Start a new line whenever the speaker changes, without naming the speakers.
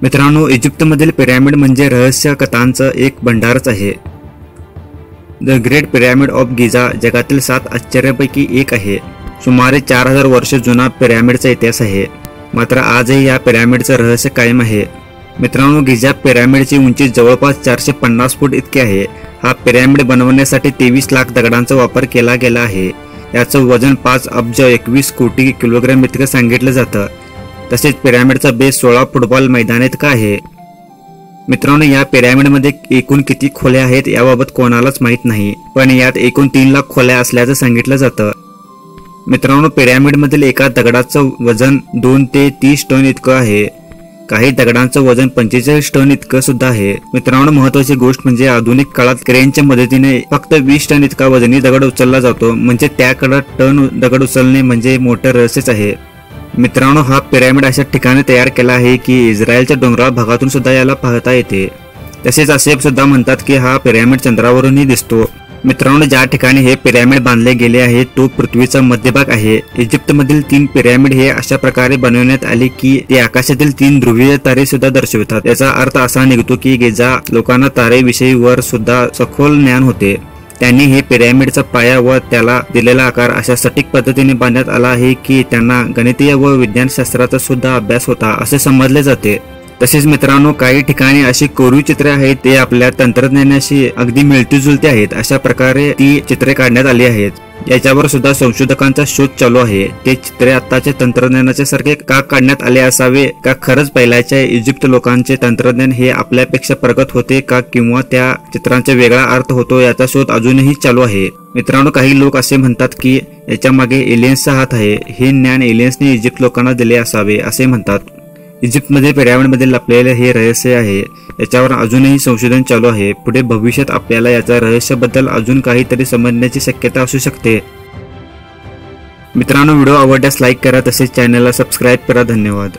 मित्रांनो, इजिप्तमधील पिरॅमिड म्हणजे रहस्य कथांचं एक भंडारच आहे। The great pyramid of Giza जगातील 7 आश्चर्यापैकी एक आहे। सुमारे 4000 वर्ष जुना पिरॅमिडचा इतिहास आहे, मात्र आजही या पिरॅमिडचं रहस्य कायम आहे। मित्रांनो, गिझा पिरॅमिडची उंची जवळपास 450 फूट इतकी आहे। हा पिरॅमिड बनवण्यासाठी 23 लाख दगडांचा वापर केला गेला आहे। याचं वजन 5 अब्ज 21 कोटी किलोग्रॅम इतकं सांगितलं जातं। तसेच पिरॅमिडचा बेस 16 फुटबॉल मैदान इतका आहे। मित्रांनो, या पिरॅमिडमध्ये एकूण किती खोल्या आहेत याबाबत कोणालाच माहित नाही, पण यात एकूण 3 लाख खोल्या असल्याचं सांगितलं जातं। मित्रांनो, पिरॅमिडमधील एका दगडाचं वजन 2 ते 30 टन इतकं आहे। काही दगडांचं वजन 45 टन इतकं सुद्धा आहे। मित्रांनो, महत्त्वाची गोष्ट म्हणजे आधुनिक काळात क्रेनच्या मदतीने फक्त 20 टन इतका वजनी दगड उचलला जातो, म्हणजे त्याकडे टन दगड उचलणे म्हणजे मोठं रहस्यच आहे। मित्रांनो, हा पिरॅमिड अशा ठिकाणी तयार केला आहे की इस्रायलच्या डोंगराळ भागातून सुद्धा याला पाहता येते। तसेच असे सुद्धा म्हणतात की हा पिरॅमिड चंद्रावरूनही दिसतो। मित्रांनो, ज्या ठिकाणी हे पिरॅमिड बांधले गेले आहे तो पृथ्वीचा मध्यभाग आहे। इजिप्तमधील 3 पिरॅमिड हे अशा प्रकारे बनवण्यात आले की ते आकाशातील 3 ध्रुवीय तारे सुद्धा दर्शवतात। याचा अर्थ असा निघतो की गिझा लोकांना तारेविषयी वर सुद्धा सखोल ज्ञान होते। त्यांनी हे पिरॅमिडचा पाया व त्याला दिलेला आकार अशा सटीक पद्धतीने बांधण्यात आला आहे की त्यांना गणितीय व विज्ञानशास्त्राचा सुद्धा अभ्यास होता असे समजले जाते। तसेच मित्रांनो, काही ठिकाणी अशी कोरीव चित्रे आहेत ते आपल्या तंत्रज्ञानाशी अगदी मिळती-जुळती आहेत। अशा प्रकारे ती चित्रे काढण्यात आली आहेत। याच्यावर सुद्धा संशोधकांचा शोध चालू आहे। ते चित्रे आताच्या तंत्रज्ञानाच्या सारखे का काढण्यात आले असावे, का खरंच पहिल्याच्या इजिप्त लोकांचे तंत्रज्ञान हे आपल्यापेक्षा प्रगत होते का, किंवा त्या चित्रांचा वेगळा अर्थ होतो, याचा शोध अजूनही चालू आहे। मित्रांनो, काही लोक असे म्हणतात की याच्या मागे एलियन्सचा हात आहे। हे ज्ञान एलियन्सने इजिप्त लोकांना दिले असावे असे म्हणतात। इजिप्तमध्ये पिरॅमिडमध्ये लपलेले हे रहस्य आहे। याच्यावर अजूनही संशोधन चालू आहे। पुढे भविष्यात आपल्याला याच्या रहस्याबद्दल अजून काहीतरी समजण्याची शक्यता असू शकते। मित्रांनो, व्हिडिओ आवडल्यास लाईक करा, तसेच चॅनलला सबस्क्राईब करा। धन्यवाद।